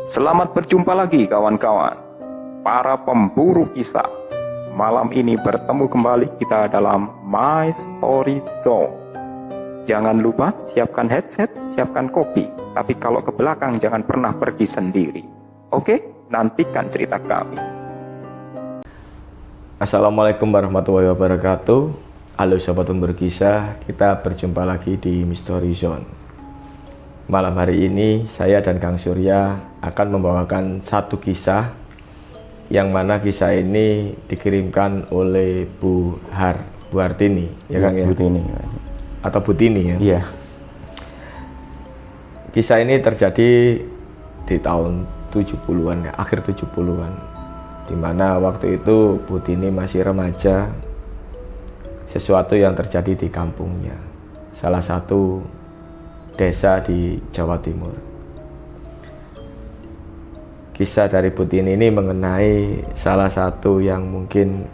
Selamat berjumpa lagi kawan-kawan, para pemburu kisah. Malam ini bertemu kembali kita dalam My Story Zone. Jangan lupa siapkan headset, siapkan kopi. Tapi kalau ke belakang jangan pernah pergi sendiri. Oke, nantikan cerita kami. Assalamualaikum warahmatullahi wabarakatuh. Halo sobat pemburu kisah, kita berjumpa lagi di Mystery Zone. Malam hari ini saya dan Kang Surya akan membawakan satu kisah, yang mana kisah ini dikirimkan oleh Bu Hartini, ya Kang ya? Butini. Atau Butini ya? Iya. Kisah ini terjadi di tahun 70-an ya, akhir 70-an, dimana waktu itu Butini masih remaja. Sesuatu yang terjadi di kampungnya, salah satu desa di Jawa Timur. Kisah dari Butini ini mengenai salah satu yang mungkin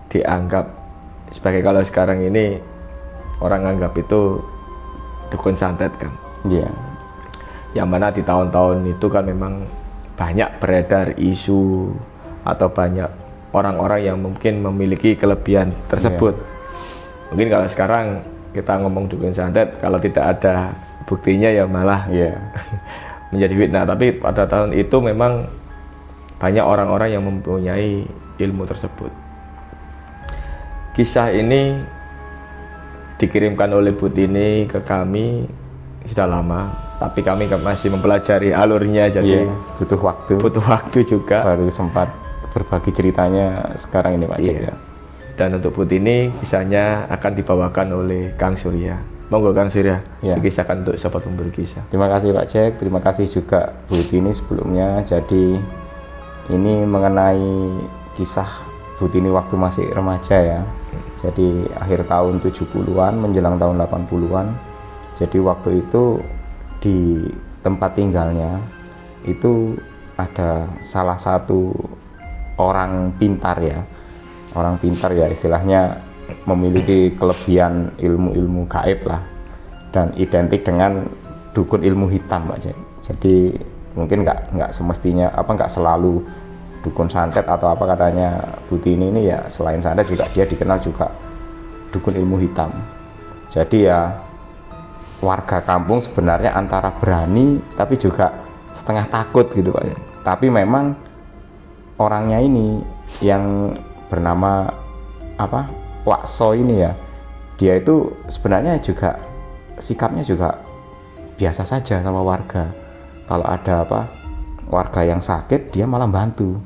dianggap sebagai, kalau sekarang ini orang anggap itu dukun santet kan. Iya. Yang mana di tahun-tahun itu kan memang banyak beredar isu atau banyak orang-orang yang mungkin memiliki kelebihan tersebut. Mungkin kalau sekarang kita ngomong dukun santet, kalau tidak ada buktinya ya malah menjadi fitnah. Tapi pada tahun itu memang banyak orang-orang yang mempunyai ilmu tersebut. Kisah ini dikirimkan oleh Butini ke kami sudah lama, tapi kami masih mempelajari alurnya, jadi butuh waktu juga. Baru sempat berbagi ceritanya sekarang ini Pak Cek ya. Dan untuk Butini kisahnya akan dibawakan oleh Kang Surya. Monggo Kang Surya, dikisahkan untuk sobat pemburu kisah. Terima kasih Pak Cek, terima kasih juga Butini sebelumnya. Jadi ini mengenai kisah Butini waktu masih remaja ya. Jadi akhir tahun 70-an menjelang tahun 80-an. Jadi waktu itu di tempat tinggalnya itu ada salah satu orang pintar ya. Orang pintar ya, istilahnya memiliki kelebihan ilmu-ilmu gaib lah, dan identik dengan dukun ilmu hitam Pak Cek. Jadi mungkin nggak semestinya nggak selalu dukun santet atau apa, katanya Butini ini ya selain santet juga dia dikenal juga dukun ilmu hitam. Jadi ya warga kampung sebenarnya antara berani tapi juga setengah takut gitu Pak Cek. Tapi memang orangnya ini yang bernama Wakso ini ya, dia itu sebenarnya juga sikapnya juga biasa saja sama warga. Kalau ada warga yang sakit, dia malah bantu.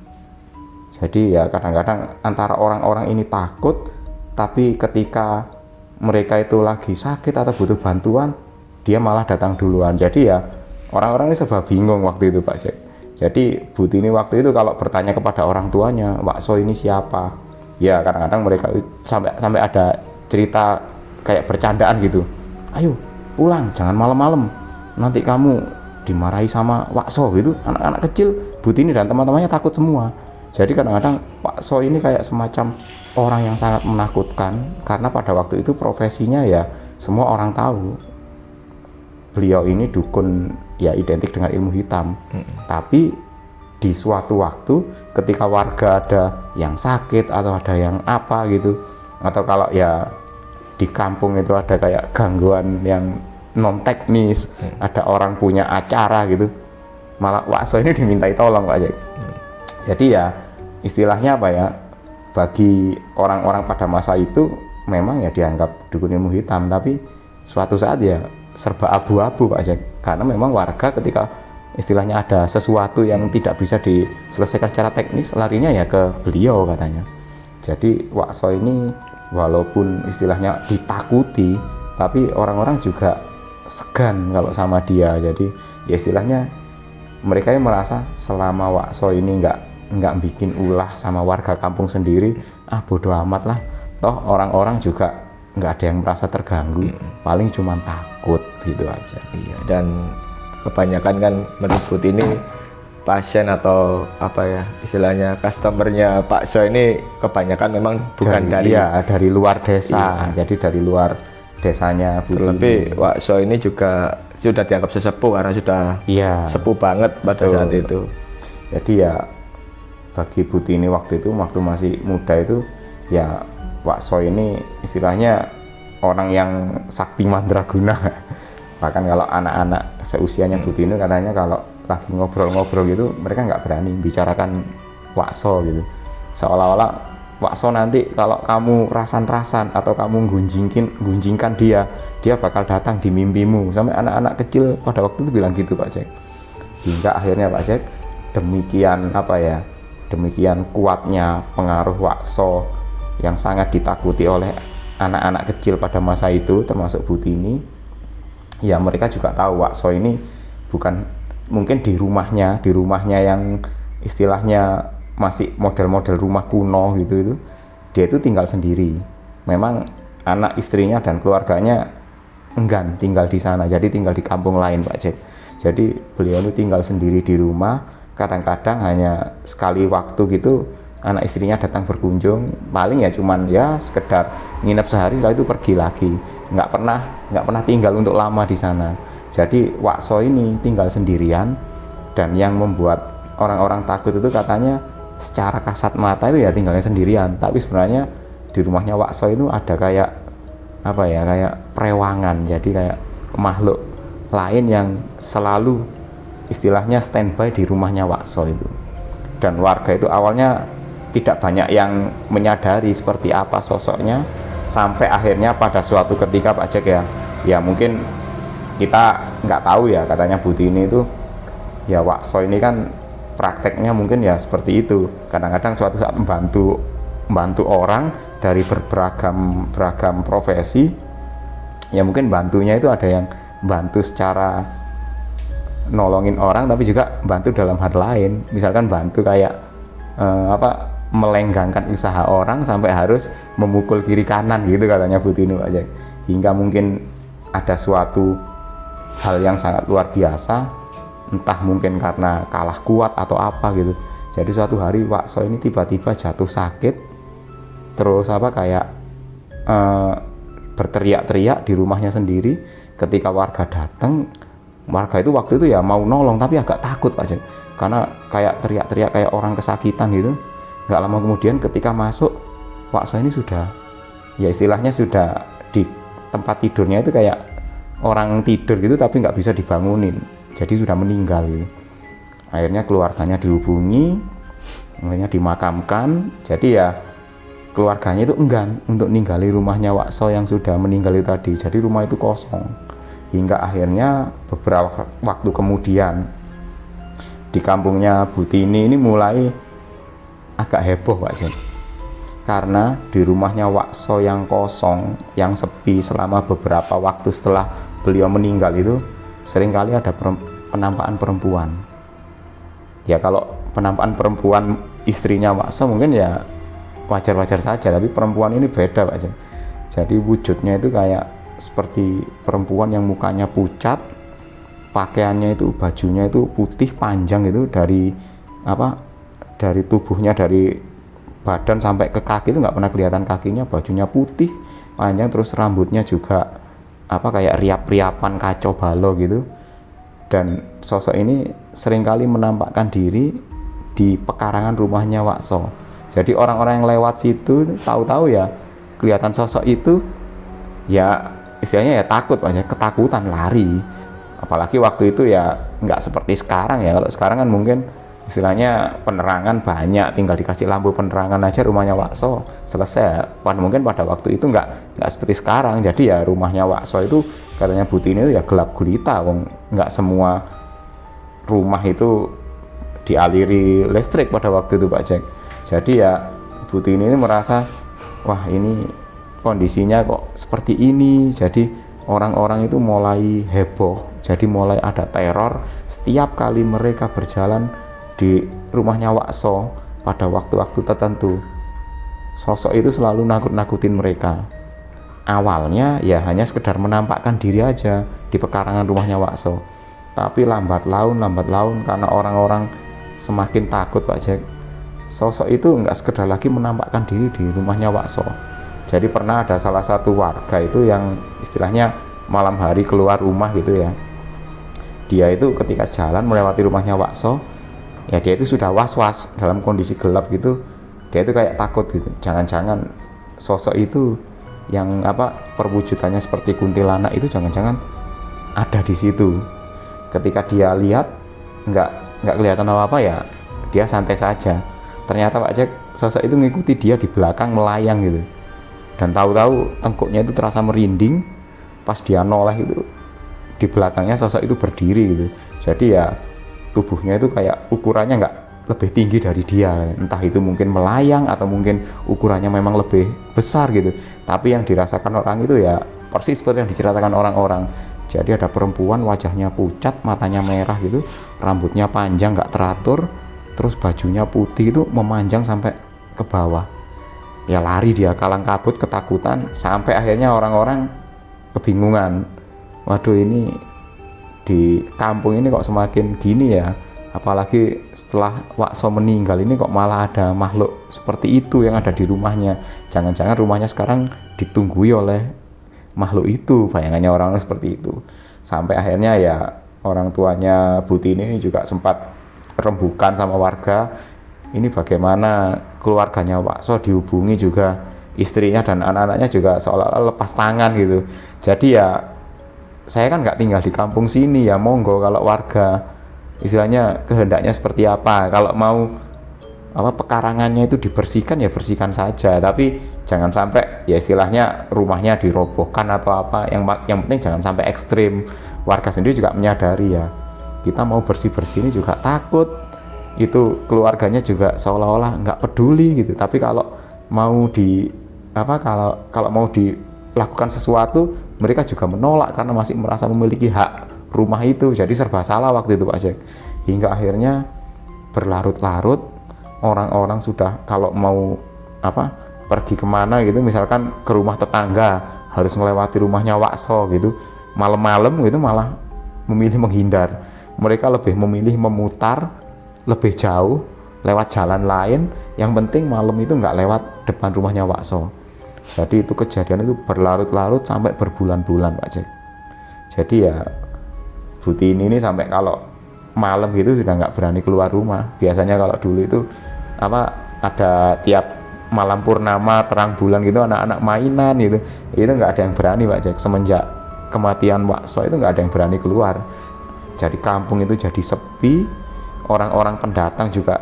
Jadi ya kadang-kadang antara orang-orang ini takut, tapi ketika mereka itu lagi sakit atau butuh bantuan, dia malah datang duluan. Jadi ya orang-orang ini serba bingung waktu itu Pak Cek. Jadi Butini waktu itu kalau bertanya kepada orang tuanya, Wakso ini siapa? Ya kadang-kadang mereka sampai ada cerita kayak bercandaan gitu. Ayo pulang, jangan malam-malam, nanti kamu dimarahi sama Wakso gitu. Anak-anak kecil Butini dan teman-temannya takut semua. Jadi kadang-kadang Wakso ini kayak semacam orang yang sangat menakutkan, karena pada waktu itu profesinya ya semua orang tahu. Beliau ini dukun ya identik dengan ilmu hitam. Tapi di suatu waktu ketika warga ada yang sakit atau ada yang apa gitu, atau kalau ya di kampung itu ada kayak gangguan yang non teknis, ada orang punya acara gitu, malah Wakso ini dimintai tolong Pak Cek. Jadi ya istilahnya bagi orang-orang pada masa itu memang ya dianggap dukun ilmu hitam, tapi suatu saat ya serba abu-abu Pak Cek, karena memang warga ketika istilahnya ada sesuatu yang tidak bisa diselesaikan secara teknis, larinya ya ke beliau katanya. Jadi Wakso ini walaupun istilahnya ditakuti, tapi orang-orang juga segan kalau sama dia. Jadi ya istilahnya mereka yang merasa selama Wakso ini nggak bikin ulah sama warga kampung sendiri, bodo amat lah, toh orang-orang juga nggak ada yang merasa terganggu, paling cuma takut gitu aja. Iya, dan kebanyakan kan menurut ini pasien atau istilahnya customernya Pak So ini kebanyakan memang bukan dari luar desa. Jadi dari luar desanya Butini. Terlebih Pak So ini juga sudah dianggap sesepuh karena sudah Iya. sepuh banget pada Betul. saat itu. Jadi ya bagi Butini waktu itu, waktu masih muda itu, ya Wakso ini istilahnya orang yang sakti mandraguna. Bahkan kalau anak-anak seusianya Butini katanya kalau lagi ngobrol-ngobrol gitu, mereka nggak berani bicarakan Wakso gitu. Seolah-olah Wakso nanti kalau kamu rasan-rasan atau kamu gunjingkan dia bakal datang di mimpimu. Sampai anak-anak kecil pada waktu itu bilang gitu Pak Jack. Hingga akhirnya Pak Jack, demikian kuatnya pengaruh Wakso yang sangat ditakuti oleh anak-anak kecil pada masa itu, termasuk Butini. Ya mereka juga tahu Wakso ini bukan mungkin di rumahnya yang istilahnya masih model-model rumah kuno gitu, itu dia itu tinggal sendiri. Memang anak istrinya dan keluarganya enggan tinggal di sana, jadi tinggal di kampung lain Pak Jack. Jadi beliau itu tinggal sendiri di rumah, kadang-kadang hanya sekali waktu gitu anak istrinya datang berkunjung, paling ya cuman ya sekedar nginep sehari, setelah itu pergi lagi, nggak pernah tinggal untuk lama di sana. Jadi Wakso ini tinggal sendirian, dan yang membuat orang-orang takut itu katanya secara kasat mata itu ya tinggalnya sendirian, tapi sebenarnya di rumahnya Wakso itu ada kayak kayak perewangan, jadi kayak makhluk lain yang selalu istilahnya standby di rumahnya Wakso itu. Dan warga itu awalnya tidak banyak yang menyadari seperti apa sosoknya, sampai akhirnya pada suatu ketika Pak Jack ya mungkin kita nggak tahu ya, katanya Butini itu ya Wakso ini kan prakteknya mungkin ya seperti itu, kadang-kadang suatu saat membantu orang dari beragam profesi. Ya mungkin bantunya itu ada yang bantu secara nolongin orang, tapi juga bantu dalam hal lain, misalkan bantu kayak melenggangkan usaha orang sampai harus memukul kiri kanan gitu katanya Butini Pak Jack. Hingga mungkin ada suatu hal yang sangat luar biasa, entah mungkin karena kalah kuat atau apa gitu. Jadi suatu hari Wakso ini tiba-tiba jatuh sakit, terus berteriak-teriak di rumahnya sendiri. Ketika warga datang, warga itu waktu itu ya mau nolong tapi agak takut Pak Jack, karena kayak teriak-teriak kayak orang kesakitan gitu. Nggak lama kemudian ketika masuk, Wakso ini sudah ya istilahnya sudah di tempat tidurnya itu kayak orang tidur gitu, tapi nggak bisa dibangunin, jadi sudah meninggal gitu. Akhirnya keluarganya dihubungi, akhirnya dimakamkan. Jadi ya keluarganya itu enggan untuk ninggali rumahnya Wakso yang sudah meninggal itu tadi, jadi rumah itu kosong. Hingga akhirnya beberapa waktu kemudian di kampungnya Butini ini mulai agak heboh Pak Jack, karena di rumahnya Wakso yang kosong, yang sepi selama beberapa waktu setelah beliau meninggal itu seringkali ada penampakan perempuan. Ya kalau penampakan perempuan istrinya Wakso mungkin ya wajar-wajar saja, tapi perempuan ini beda Pak Jack. Jadi wujudnya itu kayak seperti perempuan yang mukanya pucat, pakaiannya itu, bajunya itu putih panjang gitu, dari tubuhnya, dari badan sampai ke kaki itu nggak pernah kelihatan kakinya, bajunya putih panjang, terus rambutnya juga kayak riap-riapan kacau balau gitu. Dan sosok ini seringkali menampakkan diri di pekarangan rumahnya Wakso. Jadi orang-orang yang lewat situ tahu-tahu ya kelihatan sosok itu, ya istilahnya ya takut Pak, ketakutan, lari. Apalagi waktu itu ya nggak seperti sekarang ya. Kalau sekarang kan mungkin istilahnya penerangan banyak, tinggal dikasih lampu penerangan aja rumahnya Wakso selesai. Mungkin pada waktu itu nggak seperti sekarang. Jadi ya rumahnya Wakso itu katanya Butini itu ya gelap gulita, nggak semua rumah itu dialiri listrik pada waktu itu Pak Jack. Jadi ya Butini ini merasa, wah ini kondisinya kok seperti ini. Jadi orang-orang itu mulai heboh, jadi mulai ada teror setiap kali mereka berjalan di rumahnya Wakso pada waktu-waktu tertentu. Sosok itu selalu nakut-nakutin mereka. Awalnya ya hanya sekedar menampakkan diri aja di pekarangan rumahnya Wakso, tapi lambat laun karena orang-orang semakin takut Pak Jack, sosok itu nggak sekedar lagi menampakkan diri di rumahnya Wakso. Jadi pernah ada salah satu warga itu yang istilahnya malam hari keluar rumah gitu ya, dia itu ketika jalan melewati rumahnya Wakso, ya dia itu sudah was-was dalam kondisi gelap gitu. Dia itu kayak takut gitu, jangan-jangan sosok itu yang perwujudannya seperti kuntilanak itu jangan-jangan ada di situ. Ketika dia lihat nggak kelihatan apa-apa, ya dia santai saja. Ternyata Pak Jack, sosok itu ngikuti dia di belakang melayang gitu, dan tahu-tahu tengkuknya itu terasa merinding. Pas dia noleh itu, di belakangnya sosok itu berdiri gitu. Jadi ya tubuhnya itu kayak ukurannya nggak lebih tinggi dari dia, entah itu mungkin melayang atau mungkin ukurannya memang lebih besar gitu. Tapi yang dirasakan orang itu ya persis seperti yang diceritakan orang-orang. Jadi ada perempuan, wajahnya pucat, matanya merah gitu, rambutnya panjang nggak teratur, terus bajunya putih itu memanjang sampai ke bawah. Ya lari dia kalang kabut ketakutan, sampai akhirnya orang-orang kebingungan. Waduh, ini di kampung ini kok semakin gini ya, apalagi setelah Wakso meninggal ini kok malah ada makhluk seperti itu yang ada di rumahnya. Jangan-jangan rumahnya sekarang ditunggui oleh makhluk itu, bayangannya orang seperti itu. Sampai akhirnya ya orang tuanya Butini juga sempat rembukan sama warga, ini bagaimana keluarganya Wakso dihubungi juga, istrinya dan anak-anaknya juga seolah-olah lepas tangan gitu. Jadi ya saya kan nggak tinggal di kampung sini, ya monggo kalau warga istilahnya kehendaknya seperti apa, kalau mau pekarangannya itu dibersihkan ya bersihkan saja, tapi jangan sampai ya istilahnya rumahnya dirobohkan atau apa. Yang penting jangan sampai ekstrim. Warga sendiri juga menyadari ya, kita mau bersih-bersih ini juga takut itu keluarganya juga seolah-olah nggak peduli gitu. Tapi kalau mau kalau mau dilakukan sesuatu, mereka juga menolak karena masih merasa memiliki hak rumah itu. Jadi serba salah waktu itu Pak Jack. Hingga akhirnya berlarut-larut, orang-orang sudah kalau mau pergi kemana gitu, misalkan ke rumah tetangga harus melewati rumahnya Wakso gitu, malam-malam gitu malah memilih menghindar. Mereka lebih memilih memutar lebih jauh lewat jalan lain, yang penting malam itu nggak lewat depan rumahnya Wakso. Jadi itu kejadian itu berlarut-larut sampai berbulan-bulan Pak Jack. Jadi ya Butini ini sampai kalau malam gitu sudah nggak berani keluar rumah. Biasanya kalau dulu itu ada tiap malam purnama terang bulan gitu anak-anak mainan gitu, itu nggak ada yang berani Pak Jack. Semenjak kematian Wakso itu nggak ada yang berani keluar. Jadi kampung itu jadi sepi, orang-orang pendatang juga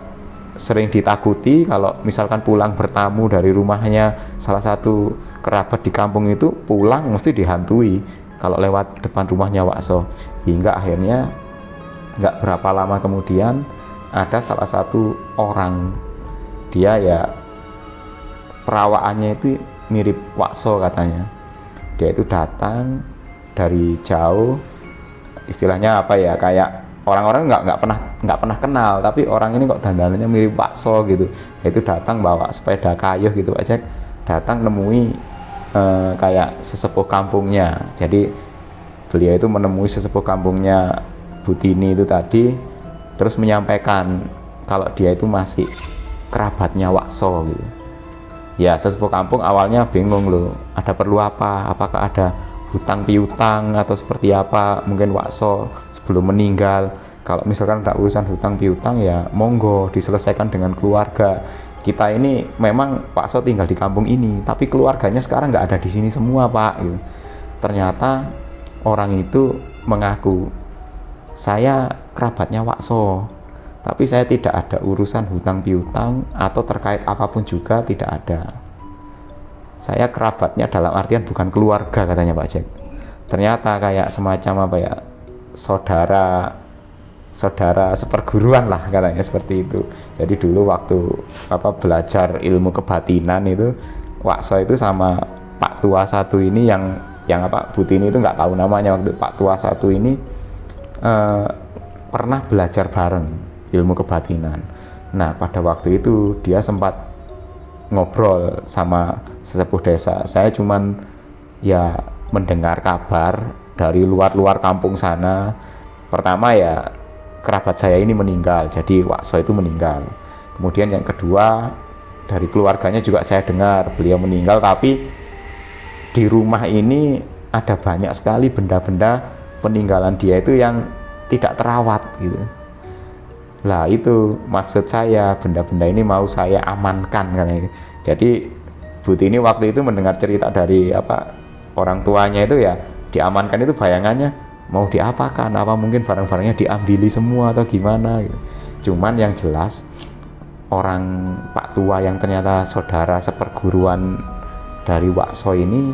sering ditakuti. Kalau misalkan pulang bertamu dari rumahnya salah satu kerabat di kampung itu, pulang mesti dihantui kalau lewat depan rumahnya Wakso. Hingga akhirnya nggak berapa lama kemudian ada salah satu orang, dia ya perawaannya itu mirip Wakso katanya. Dia itu datang dari jauh, istilahnya kayak orang-orang nggak pernah kenal, tapi orang ini kok dandanannya mirip Wakso gitu. Itu datang bawa sepeda kayu gitu aja, datang nemui kayak sesepuh kampungnya. Jadi beliau itu menemui sesepuh kampungnya Butini itu tadi, terus menyampaikan kalau dia itu masih kerabatnya Wakso gitu. Ya sesepuh kampung awalnya bingung loh, ada perlu apa? Apakah ada hutang piutang atau seperti apa? Mungkin Wakso sebelum meninggal, kalau misalkan ada urusan hutang piutang ya monggo diselesaikan dengan keluarga. Kita ini memang Wakso tinggal di kampung ini, tapi keluarganya sekarang nggak ada di sini semua Pak gitu. Ternyata orang itu mengaku, saya kerabatnya Wakso, tapi saya tidak ada urusan hutang piutang atau terkait apapun juga, tidak ada. Saya kerabatnya dalam artian bukan keluarga katanya Pak Jack. Ternyata kayak semacam saudara seperguruan lah katanya, seperti itu. Jadi dulu waktu belajar ilmu kebatinan itu, Wakso itu sama Pak Tua satu ini yang Butini itu nggak tahu namanya, waktu Pak Tua satu ini pernah belajar bareng ilmu kebatinan. Nah pada waktu itu dia sempat ngobrol sama sesepuh desa. Saya cuman ya mendengar kabar dari luar kampung sana. Pertama ya kerabat saya ini meninggal, jadi Wakso itu meninggal. Kemudian yang kedua, dari keluarganya juga saya dengar beliau meninggal, tapi di rumah ini ada banyak sekali benda-benda peninggalan dia itu yang tidak terawat gitu. Lah itu maksud saya, benda-benda ini mau saya amankan kan. Jadi Butini waktu itu mendengar cerita dari orang tuanya itu ya, diamankan itu bayangannya mau diapakan, apa mungkin barang-barangnya diambili semua atau gimana gitu. Cuman yang jelas orang Pak Tua yang ternyata saudara seperguruan dari Wakso ini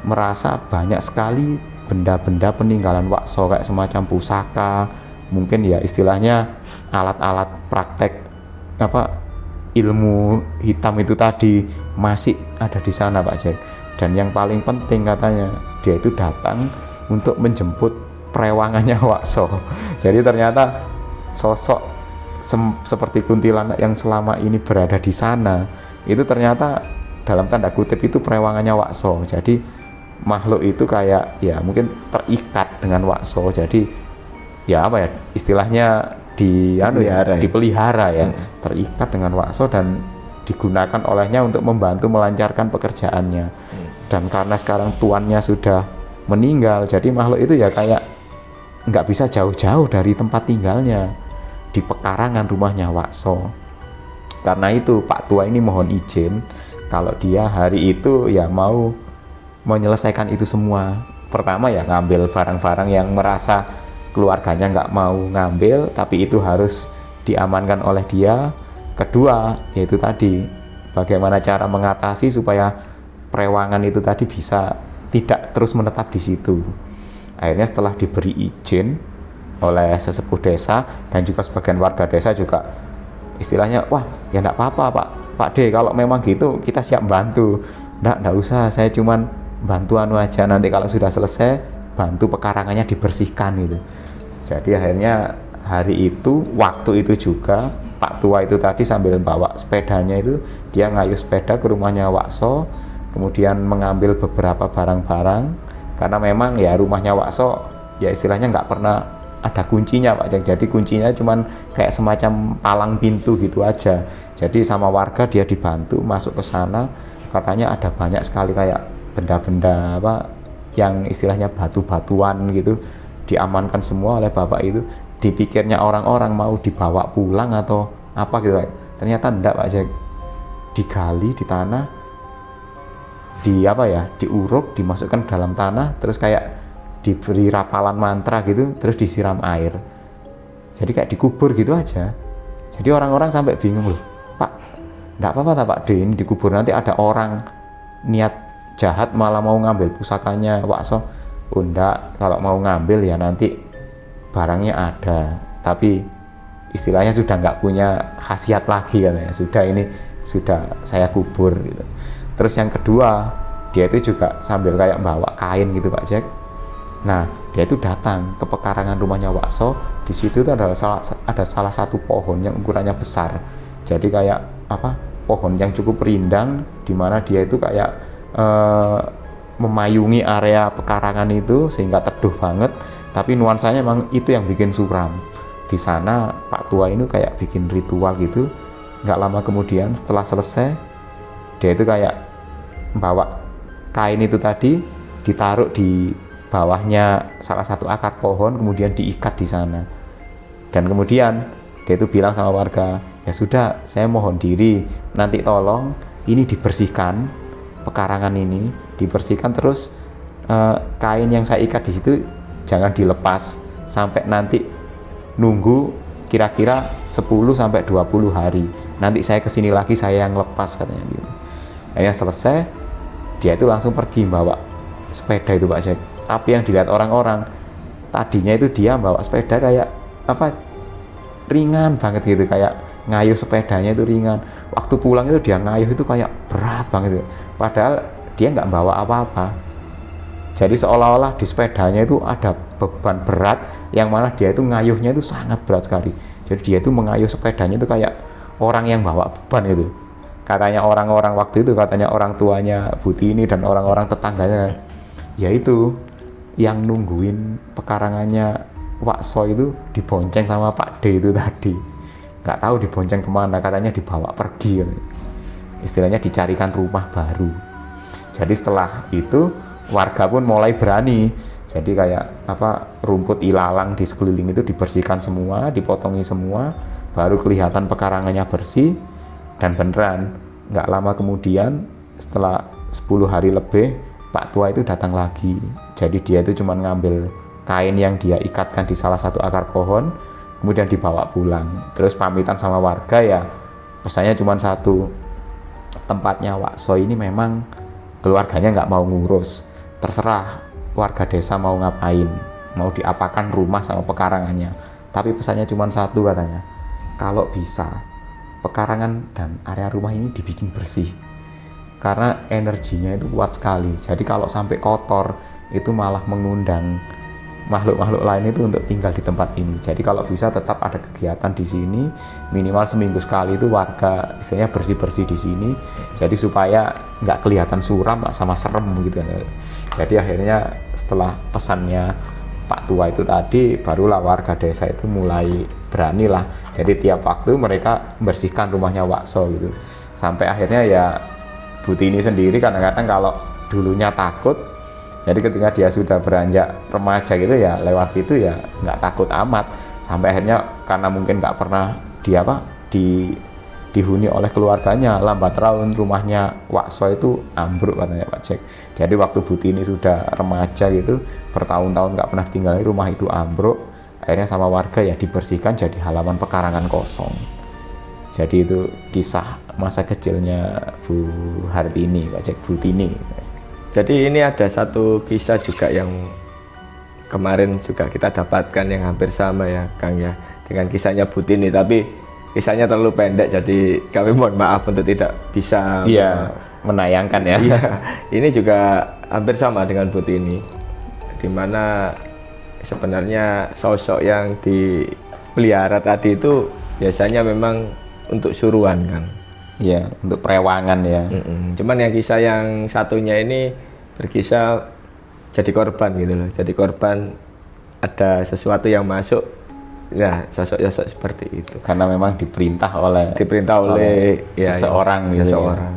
merasa banyak sekali benda-benda peninggalan Wakso, kayak semacam pusaka, mungkin ya istilahnya alat-alat praktek ilmu hitam itu tadi masih ada di sana Pak Jack. Dan yang paling penting katanya, dia itu datang untuk menjemput perewangannya Wakso. Jadi ternyata sosok seperti kuntilanak yang selama ini berada di sana itu ternyata dalam tanda kutip itu perewangannya Wakso. Jadi makhluk itu kayak ya mungkin terikat dengan Wakso. Jadi ya istilahnya dipelihara ya, terikat dengan Wakso dan digunakan olehnya untuk membantu melancarkan pekerjaannya. Dan karena sekarang tuannya sudah meninggal, jadi makhluk itu ya kayak nggak bisa jauh-jauh dari tempat tinggalnya, di pekarangan rumahnya Wakso. Karena itu Pak Tua ini mohon izin kalau dia hari itu ya mau menyelesaikan itu semua. Pertama ya ngambil barang-barang yang merasa keluarganya nggak mau ngambil, tapi itu harus diamankan oleh dia. Kedua yaitu tadi, bagaimana cara mengatasi supaya perewangan itu tadi bisa tidak terus menetap di situ. Akhirnya setelah diberi izin oleh sesepuh desa dan juga sebagian warga desa juga istilahnya, wah ya enggak apa-apa Pak D, kalau memang gitu kita siap bantu. Enggak usah, saya cuman bantu aja, nanti kalau sudah selesai bantu pekarangannya dibersihkan gitu. Jadi akhirnya hari itu, waktu itu juga Pak Tua itu tadi sambil bawa sepedanya itu, dia ngayuh sepeda ke rumahnya Wakso, kemudian mengambil beberapa barang-barang, karena memang ya rumahnya Wakso ya istilahnya nggak pernah ada kuncinya Pak Jack. Jadi kuncinya cuman kayak semacam palang pintu gitu aja. Jadi sama warga dia dibantu masuk ke sana, katanya ada banyak sekali kayak benda-benda yang istilahnya batu-batuan gitu, diamankan semua oleh bapak itu. Dipikirnya orang-orang mau dibawa pulang atau apa gitu, ternyata enggak Pak Jack. Digali di tanah, diuruk, dimasukkan dalam tanah, terus kayak diberi rapalan mantra gitu, terus disiram air. Jadi kayak dikubur gitu aja. Jadi orang-orang sampai bingung, loh Pak, enggak apa-apa Pak D, ini dikubur, nanti ada orang niat jahat malah mau ngambil pusakanya Wakso. Oh enggak, kalau mau ngambil ya nanti barangnya ada, tapi istilahnya sudah nggak punya khasiat lagi katanya, sudah saya kubur gitu. Terus yang kedua, dia itu juga sambil kayak bawa kain gitu Pak Jack. Nah dia itu datang ke pekarangan rumahnya Wakso. Di situ itu ada salah satu pohon yang ukurannya besar, jadi kayak pohon yang cukup rindang, dimana dia itu kayak memayungi area pekarangan itu sehingga teduh banget. Tapi nuansanya memang itu yang bikin suram. Di sana Pak Tua ini kayak bikin ritual gitu. Nggak lama kemudian setelah selesai, dia itu kayak bawa kain itu tadi, ditaruh di bawahnya salah satu akar pohon, kemudian diikat di sana. Dan kemudian dia itu bilang sama warga, ya sudah, saya mohon diri, nanti tolong ini dibersihkan, pekarangan ini dibersihkan, terus kain yang saya ikat di situ jangan dilepas sampai nanti nunggu kira-kira 10-20 hari. Nanti saya kesini lagi, saya yang lepas katanya gitu. Akhirnya selesai, dia itu langsung pergi bawa sepeda itu Pak Jack. Tapi yang dilihat orang-orang, tadinya itu dia bawa sepeda kayak ringan banget gitu, kayak ngayuh sepedanya itu ringan. Waktu pulang itu dia ngayuh itu kayak berat banget gitu. Padahal dia nggak bawa apa-apa. Jadi seolah-olah di sepedanya itu ada beban berat, yang mana dia itu ngayuhnya itu sangat berat sekali. Jadi dia itu mengayuh sepedanya itu kayak orang yang bawa beban gitu. Katanya orang-orang waktu itu, katanya orang tuanya Butini dan orang-orang tetangganya, yaitu yang nungguin pekarangannya Wakso itu dibonceng sama Pak D itu tadi. Nggak tahu dibonceng kemana, katanya dibawa pergi. Istilahnya dicarikan rumah baru. Jadi setelah itu warga pun mulai berani. Jadi kayak rumput ilalang di sekeliling itu dibersihkan semua, dipotongi semua, baru kelihatan pekarangannya bersih. Dan beneran nggak lama kemudian setelah 10 hari lebih Pak Tua itu datang lagi. Jadi dia itu cuma ngambil kain yang dia ikatkan di salah satu akar pohon, kemudian dibawa pulang. Terus pamitan sama warga, ya pesannya cuma satu, tempatnya Wakso ini memang keluarganya nggak mau ngurus, terserah warga desa mau ngapain, mau diapakan rumah sama pekarangannya. Tapi pesannya cuma satu katanya, kalau bisa pekarangan dan area rumah ini dibikin bersih, karena energinya itu kuat sekali. Jadi kalau sampai kotor itu malah mengundang makhluk-makhluk lain itu untuk tinggal di tempat ini. Jadi kalau bisa tetap ada kegiatan di sini, minimal seminggu sekali itu warga istilahnya bersih-bersih di sini. Jadi supaya nggak kelihatan suram sama serem gitu kan. Jadi akhirnya setelah pesannya Pak Tua itu tadi, barulah warga desa itu mulai berani lah. Jadi tiap waktu mereka membersihkan rumahnya Wakso gitu. Sampai akhirnya ya Bu Tini sendiri kadang-kadang kalau dulunya takut, jadi ketika dia sudah beranjak remaja gitu ya, lewat situ ya nggak takut amat. Sampai akhirnya karena mungkin nggak pernah dihuni oleh keluarganya, lambat laun rumahnya Wakso itu ambruk katanya Pak Jack. Jadi waktu Bu Tini sudah remaja gitu, bertahun-tahun nggak pernah tinggal di rumah itu ambruk. Akhirnya sama warga ya dibersihkan jadi halaman pekarangan kosong. Jadi itu kisah masa kecilnya Bu Hartini, Pak Jack, Bu Tini. Jadi ini ada satu kisah juga yang kemarin juga kita dapatkan yang hampir sama ya Kang ya, dengan kisahnya Bu Tini, tapi kisahnya terlalu pendek jadi kami mohon maaf untuk tidak bisa menayangkan ya. Iya, ini juga hampir sama dengan Bu Tini, di mana sebenarnya sosok yang dipelihara tadi itu biasanya memang untuk suruhan kan. Iya, untuk perewangan ya. Cuman yang kisah yang satunya ini berkisah jadi korban gitu loh. Jadi korban ada sesuatu yang masuk, ya sosok-sosok seperti itu. Karena memang diperintah oleh seseorang gitu. Seseorang.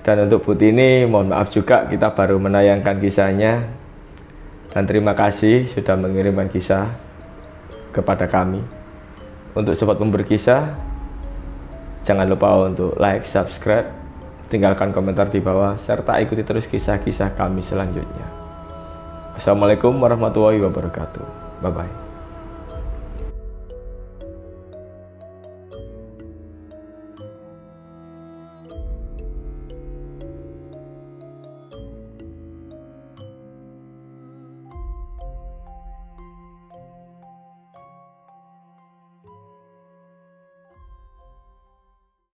Dan untuk Bu Tini, mohon maaf juga kita baru menayangkan kisahnya. Dan terima kasih sudah mengirimkan kisah kepada kami. Untuk sobat pemberi kisah, jangan lupa untuk like, subscribe, tinggalkan komentar di bawah, serta ikuti terus kisah-kisah kami selanjutnya. Assalamualaikum warahmatullahi wabarakatuh. Bye-bye.